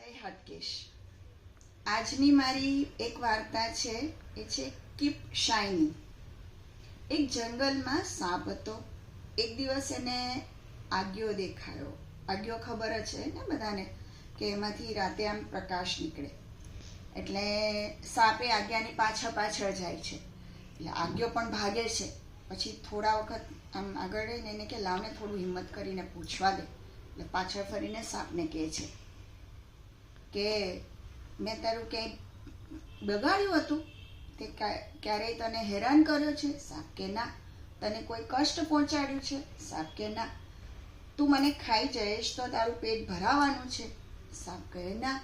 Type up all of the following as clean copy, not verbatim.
જય હાટકેશ. આજની મારી એક વાર્તા છે એ છે કીપ શાઇનિંગ. એક જંગલમાં સાપ હતો. એક દિવસ એને આગિયો દેખાયો. આગિયો ખબર જ છે ને બધાને કે એમાંથી રાતે આમ પ્રકાશ નીકળે. એટલે સાપે આજ્ઞાની પાછળ પાછળ જાય છે. એટલે આગિયો પણ ભાગે છે. પછી થોડા વખત આમ આગળ રહીને એને કે લાવને થોડું હિંમત કરીને પૂછવા દે. એટલે પાછળ ફરીને સાપને કહે છે કે મેં તારું ક્યાંય બગાડ્યું હતું? તે ક્યારેય તને હેરાન કર્યો છે? સાપ કે ના. તને કોઈ કષ્ટ પહોંચાડ્યું છે? સાપ કે ના. તું મને ખાઈ જઈશ તો તારું પેટ ભરાવાનું છે? સાપ કહે ના.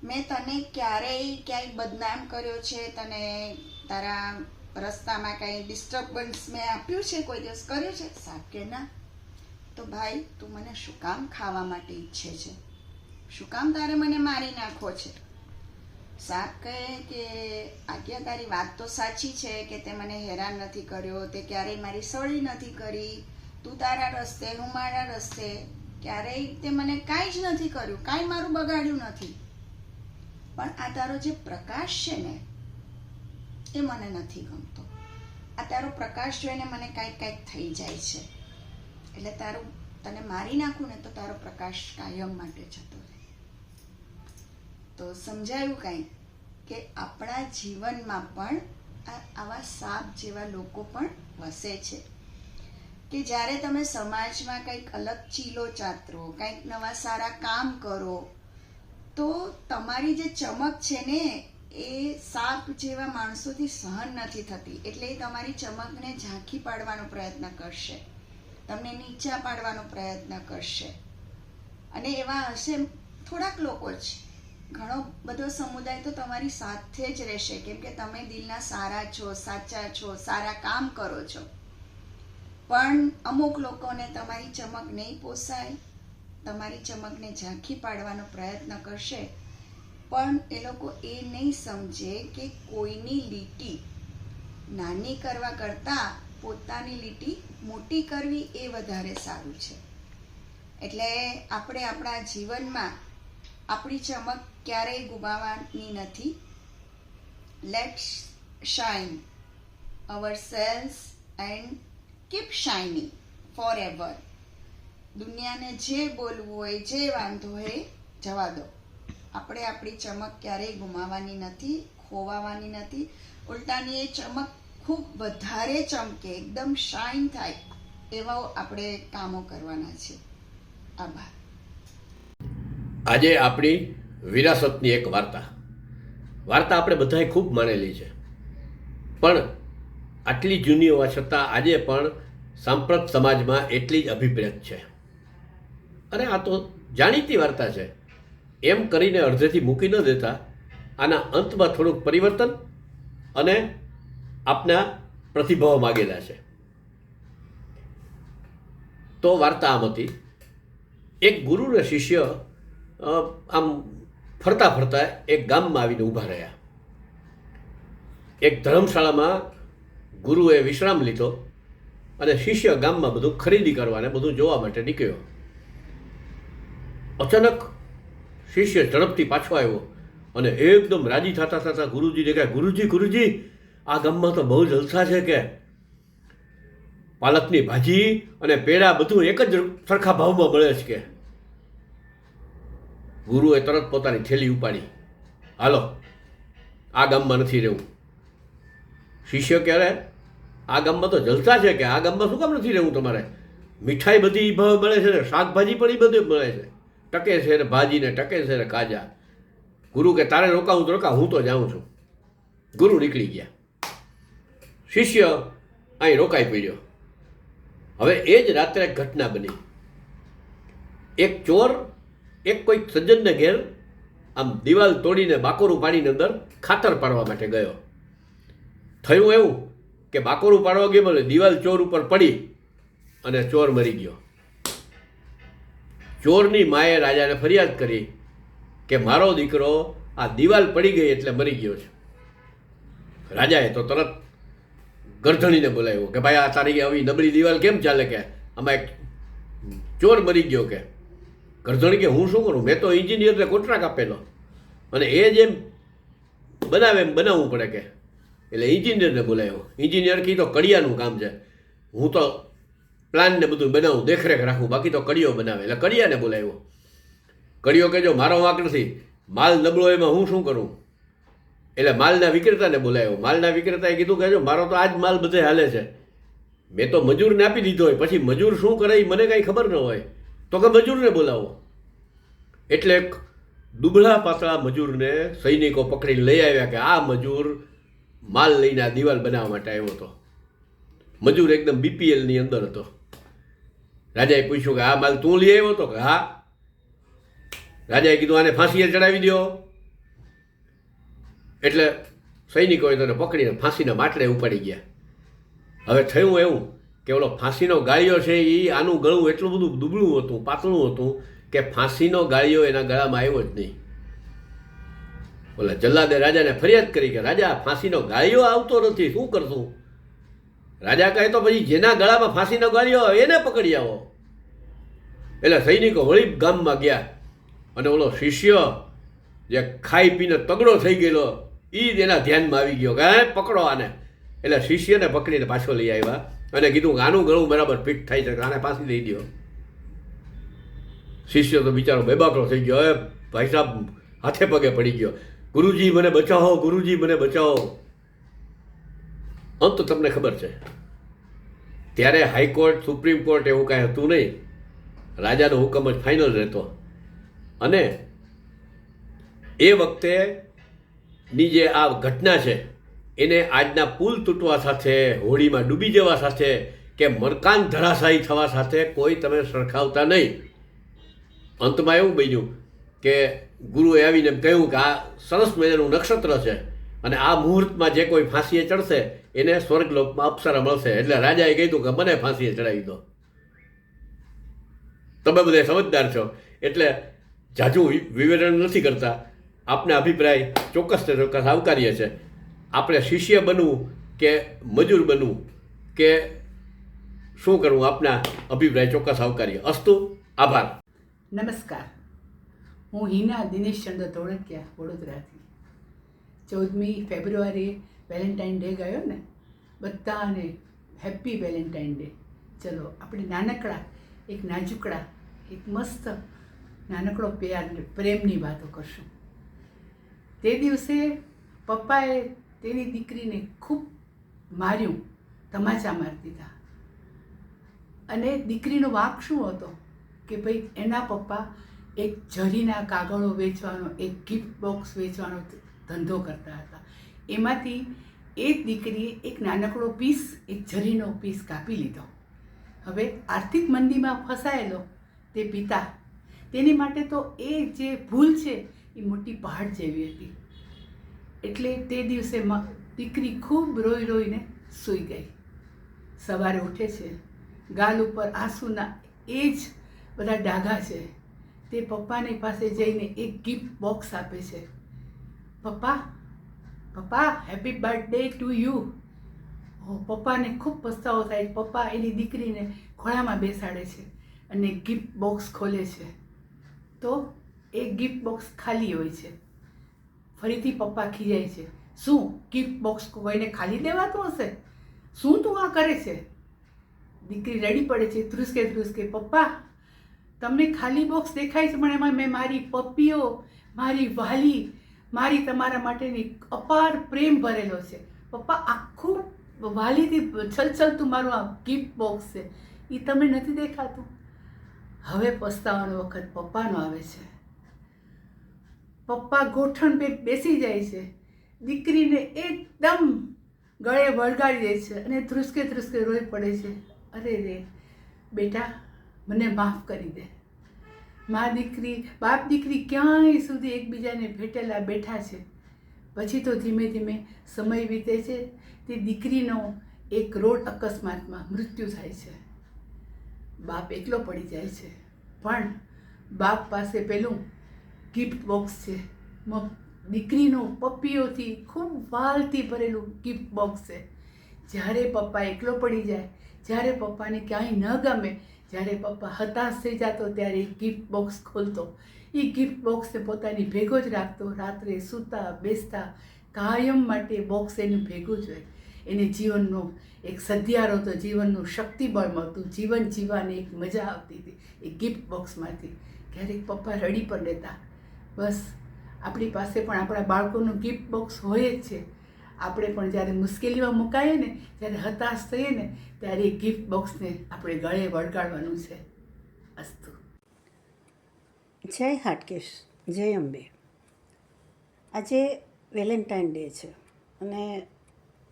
મેં તને ક્યાંય બદનામ કર્યો છે? તને તારા રસ્તામાં કાંઈ ડિસ્ટર્બન્સ મેં આપ્યું છે? કોઈ દિવસ કર્યું છે? સાપ કે ના. તો ભાઈ તું મને શું કામ ખાવા માટે ઈચ્છે છે? શું કામ તારે મને મારી નાખવો છે? સાપ કહે કે આજ્ઞા તારી વાત તો સાચી છે કે તે મને હેરાન નથી કર્યો, તે ક્યારેય મારી સળી નથી કરી. તું તારા રસ્તે, હું મારા રસ્તે, ક્યારેય તે મને કાંઈ જ નથી કર્યું, કાંઈ મારું બગાડ્યું નથી. પણ આ તારો જે પ્રકાશ છે ને એ મને નથી ગમતો. આ તારો પ્રકાશ જોઈને મને કાંઈક થઈ જાય છે. એટલે તને મારી નાખું ને તો તારો પ્રકાશ કાયમ માટે જતો રહે. તો સમજાયું કાંઈ કે આપણા જીવનમાં પણ આવા સાપ જેવા લોકો પણ વસે છે કે જ્યારે તમે સમાજમાં કંઈક અલગ ચીલો ચાતરો, કંઈક નવા સારા કામ કરો તો તમારી જે ચમક છે ને એ સાપ જેવા માણસોથી સહન નથી થતી. એટલે એ તમારી ચમકને ઝાંખી પાડવાનો પ્રયત્ન કરશે, તમને નીચા પાડવાનો પ્રયત્ન કરશે. અને એવા હશે થોડાક લોકો જ. ઘણો બધો સમુદાય તો તમારી સાથે જ રહેશે કેમ કે તમે દિલના સારા છો, સાચા છો, સારા કામ કરો છો. પણ અમુક લોકોને તમારી ચમક નહીં પોસાય, તમારી ચમકને ઝાંખી પાડવાનો પ્રયત્ન કરશે. પણ એ લોકો એ નહીં સમજે કે કોઈની લીટી નાની કરવા કરતાં પોતાની લીટી મોટી કરવી એ વધારે સારું છે. એટલે આપણે આપણા જીવનમાં આપણી ચમક ક્યારેય ગુમાવવાની નથી. Let's shine our selves and keep shining forever. દુનિયાને જે બોલવું હોય, જે વાંધો હોય જવા દો. આપણે આપણી ચમક ક્યારેય ગુમાવવાની નથી, ખોવાવાની નથી. ઉલટાની એ ચમક ખૂબ વધારે ચમકે, એકદમ શાઇન થાય એવા આપણે કામો કરવાના છે. આભાર. આજે આપણી વિરાસતની એક વાર્તા આપણે બધાએ ખૂબ માનેલી છે, પણ આટલી જૂની હોવા છતાં આજે પણ સાંપ્રત સમાજમાં એટલી જ અભિપ્રેત છે. અને આ તો જાણીતી વાર્તા છે એમ કરીને અડધેથી મૂકી ન દેતા આના અંતમાં થોડુંક પરિવર્તન અને આપના પ્રતિભાવ માગેલા છે. તો વાર્તા આમ હતી. એક ગુરુ અને શિષ્ય આમ ફરતા ફરતા એક ગામમાં આવીને ઊભા રહ્યા. એક ધર્મશાળામાં ગુરુએ વિશ્રામ લીધો અને શિષ્ય ગામમાં બધું ખરીદી કરવા અને બધું જોવા માટે નીકળ્યો. અચાનક શિષ્ય ઝડપથી પાછો આવ્યો અને એકદમ રાજી થતા થતા ગુરુજીને કહે, ગુરુજી આ ગામમાં તો બહુ જલસા છે કે પાલકની ભાજી અને પેડા બધું એક જ સરખા ભાવમાં મળે છે કે. ગુરુએ તરત પોતાની થેલી ઉપાડી, હાલો આ ગામમાં નથી રહેવું. શિષ્ય કહે, આ ગામમાં તો જલસા છે કે આ ગામમાં શું કામ નથી રહેવું તમારે? મીઠાઈ બધી ભાવ મળે છે ને શાકભાજી પણ એ બધું મળે છે, ટકે છે ને ભાજી ને ટકે છે ને કાજા. ગુરુ કે તારે રોકાવું તો રોકા, હું તો જાઉં છું. ગુરુ નીકળી ગયા. શિષ્ય અહીં રોકાઈ પડ્યો. હવે એ જ રાત્રે એક ઘટના બની. એક ચોર એક કોઈ સજ્જનને ઘેર આમ દિવાલ તોડીને બાકોરું પાડીને અંદર ખાતર પાડવા માટે ગયો. થયું એવું કે બાકોરું પાડવા ગયો એટલે દિવાલ ચોર ઉપર પડી અને ચોર મરી ગયો. ચોરની માએ રાજાને ફરિયાદ કરી કે મારો દીકરો આ દિવાલ પડી ગઈ એટલે મરી ગયો છે. રાજાએ તો તરત ગરધણીને બોલાવ્યો કે ભાઈ આ તારી આવી નબળી દિવાલ કેમ ચાલે? કે આમાં એક ચોર મરી ગયો કે. ગરધણી કે હું શું કરું, મેં તો એન્જિનિયરને કોન્ટ્રાક્ટ આપેલો અને એ જેમ બનાવે એમ બનાવવું પડે કે, એટલે એન્જિનિયરને બોલાવ્યો. એન્જિનિયર કી તો કડિયાનું કામ છે, હું તો પ્લાનને બધું બનાવું, દેખરેખ રાખું, બાકી તો કડિયો બનાવે. એટલે કડિયાને બોલાવ્યો. કડિયો કે જો મારો વાંક નથી, માલ નબળો એમાં હું શું કરું. એટલે માલના વિક્રેતાને બોલાવ્યો. માલના વિક્રેતાએ કીધું કે જો મારો તો આજ માલ બધે હાલે છે, મેં તો મજૂરને આપી દીધો હોય, પછી મજૂર શું કરે એ મને કાંઈ ખબર ન હોય, તો કે મજૂરને બોલાવો. એટલે એક દુબળા પાતળા મજૂરને સૈનિકો પકડીને લઈ આવ્યા કે આ મજૂર માલ લઈને આ દિવાલ બનાવવા માટે આવ્યો હતો. મજૂર એકદમ બીપીએલની અંદર હતો. રાજાએ પૂછ્યું કે આ માલ તું લઈ આવ્યો હતો? કે હા. રાજાએ કીધું આને ફાંસીએ ચડાવી દો. એટલે સૈનિકોએ તેને પકડીને ફાંસીના માટલે ઉપાડી ગયા. હવે થયું એવું કે ઓલો ફાંસીનો ગાળિયો છે એ આનું ગળું એટલું બધું દુબળું હતું, પાતળું હતું કે ફાંસીનો ગાળિયો એના ગળામાં આવ્યો જ નહીં. ઓલા જલ્લાદે રાજાને ફરિયાદ કરી કે રાજા ફાંસીનો ગાળિયો આવતો નથી, શું કરશું? રાજા કહે તો પછી જેના ગળામાં ફાંસીનો ગાળિયો આવે એને પકડી આવો. એટલે સૈનિકો વળી ગામમાં ગયા અને ઓલો શિષ્ય જે ખાઈ પીને તગડો થઈ ગયેલો એ જ એના ધ્યાનમાં આવી ગયો કે પકડો આને. એટલે શિષ્યને પકડીને પાછો લઈ આવ્યા અને કીધું કે આનું ગળું બરાબર ફિટ થાય છે, આને પાછી દઈ દો. શિષ્ય તો બિચારો બેબાકડો થઈ ગયો, હવે ભાઈ સાહેબ હાથે પગે પડી ગયો, ગુરુજી મને બચાવો, ગુરુજી મને બચાવો. અંત તમને ખબર છે, ત્યારે હાઈકોર્ટ, સુપ્રીમ કોર્ટ એવું કાંઈ હતું નહીં, રાજાનો હુકમ જ ફાઇનલ રહેતો. અને એ વખતે ની જે આ ઘટના છે એને આજના પુલ તૂટવા સાથે, હોળીમાં ડૂબી જવા સાથે કે મરકાન ધરાશાયી થવા સાથે કોઈ તમે સરખાવતા નહીં. અંતમાં એવું બન્યું કે ગુરુએ આવીને એમ કહ્યું કે આ સરસ મજાનું નક્ષત્ર છે અને આ મુહૂર્તમાં જે કોઈ ફાંસીએ ચડશે એને સ્વર્ગલોકમાં અપ્સરા મળશે. એટલે રાજાએ કીધું કે મને ફાંસીએ ચડાવી દો. તમે બધા સમજદાર છો એટલે જાજુ વિવરણ નથી કરતા. આપના અભિપ્રાય ચોક્કસ તે ચોક્કસ આવકાર્ય છે. આપણે શિષ્ય બનવું કે મજૂર બનવું કે શું કરવું, આપના અભિપ્રાય ચોક્કસ આવકાર્ય. અસ્તુ, આભાર. નમસ્કાર, હું હિના દિનેશચંદ્ર ધોળકિયા, વડોદરાથી. 14મી ફેબ્રુઆરીએ વેલેન્ટાઇન ડે ગયો ને, બધાને હેપી વેલેન્ટાઇન ડે. ચલો આપણે નાનકડા, એક નાજુકડા, એક મસ્ત નાનકડો પ્રેમની વાતો કરશું. તે દિવસે પપ્પાએ તેની દીકરીને ખૂબ માર્યું, તમાચા મારી દીધા. અને દીકરીનો વાંક શું હતો કે ભાઈ એના પપ્પા એક જરીના કાગળો વેચવાનો, એક ગિફ્ટ બોક્સ વેચવાનો ધંધો કરતા હતા. એમાંથી એ દીકરીએ એક નાનકડો પીસ, એક જરીનો પીસ કાપી લીધો. હવે આર્થિક મંદીમાં ફસાયેલો તે પિતા, તેની માટે તો એ જે ભૂલ છે એ મોટી પહાડ જેવી હતી. એટલે તે દિવસે દીકરી ખૂબ રોઈ રોઈને સૂઈ ગઈ. સવારે ઉઠે છે, ગાલ ઉપર આંસુના એ જ બધા ડાઘા છે. તે પપ્પાની પાસે જઈને એક ગિફ્ટ બોક્સ આપે છે. પપ્પા, પપ્પા, હેપી બર્થડે ટુ યુ. પપ્પાને ખૂબ પસ્તાવો થાય. પપ્પા એની દીકરીને ખોળામાં બેસાડે છે અને ગિફ્ટ બોક્સ ખોલે છે તો એ ગિફ્ટ બોક્સ ખાલી હોય છે. ફરીથી પપ્પા ખીજાય છે, શું ગિફ્ટ બોક્સ કોઈને ખાલી દેવાતું હશે? શું તું આ કરે છે? દીકરી રડી પડે છે, ધ્રુસકે ધ્રુસકે, પપ્પા તમને ખાલી બોક્સ દેખાય છે પણ એમાં મેં મારી પપ્પીઓ, મારી વાલી, મારી તમારા માટેની અપાર પ્રેમ ભરેલો છે. પપ્પા આખું વાલીથી છલછલતું મારું આ ગિફ્ટ બોક્સ છે, એ તમને નથી દેખાતું? હવે પસ્તાવાનો વખત પપ્પાનો આવે છે. પપ્પા ગોઠણ પેટ બેસી જાય છે, દીકરીને એકદમ ગળે વળગાડી દે છે અને ધ્રુસકે ધ્રુસકે રોઈ પડે છે. અરે રે બેટા, મને માફ કરી દે. દીકરી, બાપ દીકરી ક્યાંય સુધી એકબીજાને ભેટેલા બેઠા છે. પછી તો ધીમે ધીમે સમય વીતે છે. તે દીકરીનો એક રોડ અકસ્માતમાં મૃત્યુ થાય છે. બાપ એકલો પડી જાય છે. પણ બાપ પાસે પેલું ગિફ્ટ બોક્સ છે, દીકરીનું પપ્પીઓથી ખૂબ વાલથી ભરેલું ગિફ્ટ બોક્સ છે. જ્યારે પપ્પા એકલો પડી જાય, જ્યારે પપ્પાને ક્યાંય ન ગમે, જ્યારે પપ્પા હતાશ થઈ જતો ત્યારે એ ગિફ્ટ બોક્સ ખોલતો, એ ગિફ્ટ બોક્સને પોતાની ભેગો જ રાખતો. રાત્રે સૂતા બેસતા કાયમ માટે બોક્સ એનું ભેગું જ હોય. એને જીવનનો એક સધિયારો હતો, જીવનનું શક્તિબળ મળતું, જીવન જીવવાની એક મજા આવતી હતી એ ગિફ્ટ બોક્સમાંથી. ક્યારેક પપ્પા રડી પણ રહેતા. બસ આપણી પાસે પણ આપણા બાળકોનું ગિફ્ટ બોક્સ હોય જ છે. આપણે પણ જ્યારે મુશ્કેલીમાં મુકાઈએ ને, જ્યારે હતાશ થઈએ ને, ત્યારે એ ગિફ્ટ બોક્સને આપણે ગળે વળગાડવાનું છે. અસ્તુ. જય હાટકેશ, જય અંબે. આજે વેલેન્ટાઇન ડે છે અને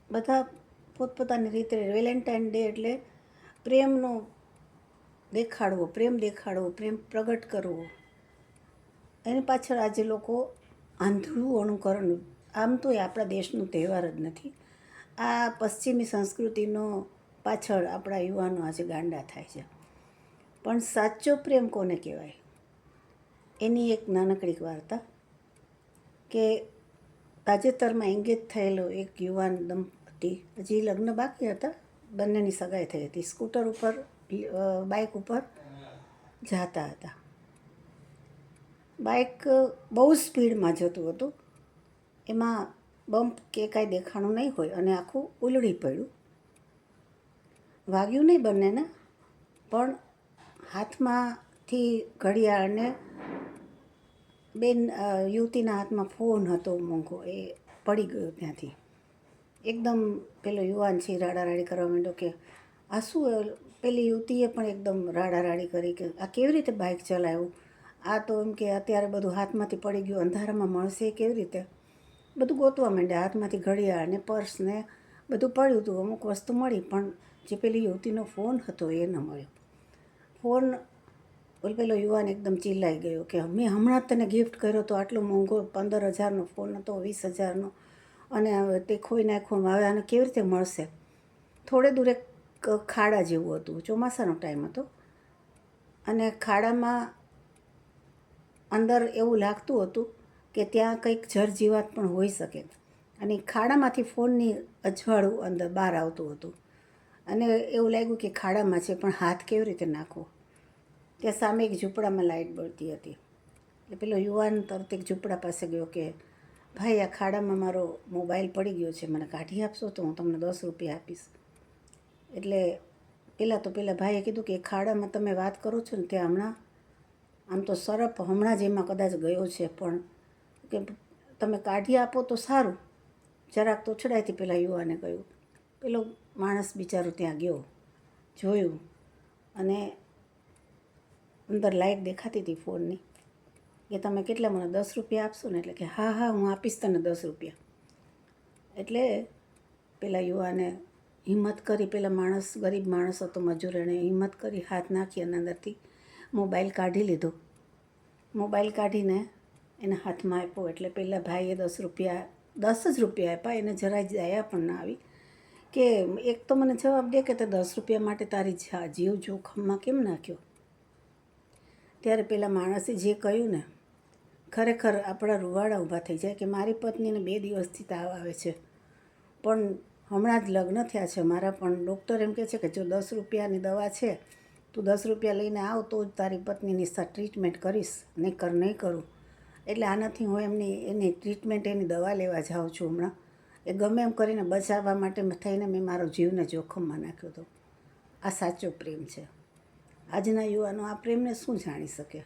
બધા પોતપોતાની રીતે વેલેન્ટાઇન ડે એટલે પ્રેમનો દેખાડવો, પ્રેમ પ્રગટ કરવો. એની પાછળ આજે લોકો આંધળું અનુકરણ, આમ તો એ આપણા દેશનો તહેવાર જ નથી. આ પશ્ચિમી સંસ્કૃતિનો પાછળ આપણા યુવાનો આજે ગાંડા થાય છે. પણ સાચો પ્રેમ કોને કહેવાય એની એક નાનકડી વાર્તા કે તાજેતરમાં એંગેજ થયેલો એક યુવાન દંપતી, હજી લગ્ન બાકી હતા, બંનેની સગાઈ થઈ હતી, સ્કૂટર ઉપર બાઇક ઉપર જતા હતા. બાઇક બહુ સ્પીડમાં જતું હતું, એમાં બમ્પ કે કાંઈ દેખાણું નહીં હોય અને આખું ઉલળી પડ્યું. વાગ્યું નહીં બંનેને, પણ હાથમાંથી ઘડિયાળને બેન યુવતીના હાથમાં ફોન હતો મોંઘો, એ પડી ગયો ત્યાંથી. એકદમ પેલો યુવાન છે રાડારાડી કરવા માંડ્યો કે આ શું. પેલી યુવતીએ પણ એકદમ રાડારાડી કરી કે આ કેવી રીતે બાઇક ચલાવ્યું, આ તો એમ કે અત્યારે બધું હાથમાંથી પડી ગયું, અંધારામાં મળશે કેવી રીતે. બધું ગોતવા માંડ્યા, હાથમાંથી ઘડિયાળ ને પર્સ ને બધું પડ્યું હતું, અમુક વસ્તુ મળી, પણ જે પેલી યુવતીનો ફોન હતો એ ન મળ્યો. ફોન પેલો યુવાન એકદમ ચિલ્લાઈ ગયો કે મેં હમણાં જ તને ગિફ્ટ કર્યો તો, આટલો મોંઘો 15,000નો ફોન હતો, 20,000નો, અને હવે તે ખોઈ નાખ્યો, હવે આને કેવી રીતે મળશે. થોડે દૂર એક ખાડા જેવું હતું, ચોમાસાનો ટાઈમ હતો, અને ખાડામાં અંદર એવું લાગતું હતું કે ત્યાં કંઈક જરજીવાત પણ હોઈ શકે, અને ખાડામાંથી ફોનની અજવાળું અંદર બહાર આવતું હતું, અને એવું લાગ્યું કે ખાડામાં છે પણ હાથ કેવી રીતે નાખવો. ત્યાં સામે એક ઝૂંપડામાં લાઇટ બળતી હતી, એટલે પેલો યુવાન તરત એક ઝૂંપડા પાસે ગયો કે ભાઈ, આ ખાડામાં મારો મોબાઈલ પડી ગયો છે, મને કાઢી આપશો તો હું તમને 10 રૂપિયા આપીશ. એટલે પેલા ભાઈએ કીધું કે ખાડામાં તમે વાત કરો છો ને ત્યાં હમણાં આમ તો સરપ હમણાં જ એમાં કદાચ ગયો છે, પણ કે તમે કાઢી આપો તો સારું, જરાક તો છડાઈથી પેલા યુવાને કહ્યું. પેલો માણસ બિચારો ત્યાં ગયો, જોયું, અને અંદર લાઇટ દેખાતી હતી ફોનની, કે તમે કેટલા મને 10 રૂપિયા આપશો ને, એટલે કે હા હા હું આપીશ તને 10 રૂપિયા. એટલે પેલા યુવાને હિંમત કરી, પેલા માણસ ગરીબ માણસ હતો, મજૂર, એણે હિંમત કરી હાથ નાખી અને અંદરથી મોબાઈલ કાઢી લીધો. મોબાઈલ કાઢીને એના હાથમાં આપ્યો, એટલે પેલા ભાઈએ 10 રૂપિયા, 10 જ રૂપિયા આપ્યા. એને જરાય દયા પણ ના આવી કે એક તો મને જવાબ દે કે તે 10 રૂપિયા માટે તારી જીવ જોખમમાં કેમ નાખ્યો. ત્યારે પેલા માણસે જે કહ્યું ને, ખરેખર આપણા રૂવાડા ઊભા થઈ જાય કે મારી પત્નીને 2 દિવસથી તાવ આવે છે, પણ હમણાં જ લગ્ન થયા છે મારા, પણ ડૉક્ટર એમ કહે છે કે જો 10 રૂપિયાની દવા છે, તું 10 રૂપિયા લઈને આવ તો જ તારી પત્નીની ટ્રીટમેન્ટ કરીશ, નહીં કરું. એટલે આનાથી હું એની ટ્રીટમેન્ટ, એની દવા લેવા જાઉં છું હમણાં. એ ગમે એમ કરીને બચાવવા માટે થઈને મેં મારો જીવને જોખમમાં નાખ્યો હતો. આ સાચો પ્રેમ છે. આજના યુવાનો આ પ્રેમને શું જાણી શકે,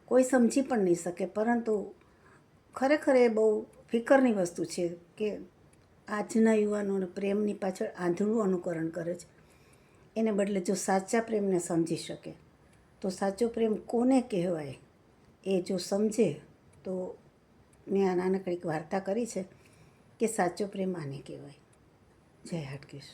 કોઈ સમજી પણ નહીં શકે, પરંતુ ખરેખર એ બહુ ફિકરની વસ્તુ છે કે આજના યુવાનોને પ્રેમની પાછળ આંધળું અનુકરણ કરે છે. એને બદલે જો સાચા પ્રેમને સમજી શકે તો સાચો પ્રેમ કોને કહેવાય એ જો સમજે તો મેં આ નાનકડી વાર્તા કરી છે કે સાચો પ્રેમ આને કહેવાય. જય હાટકેશ.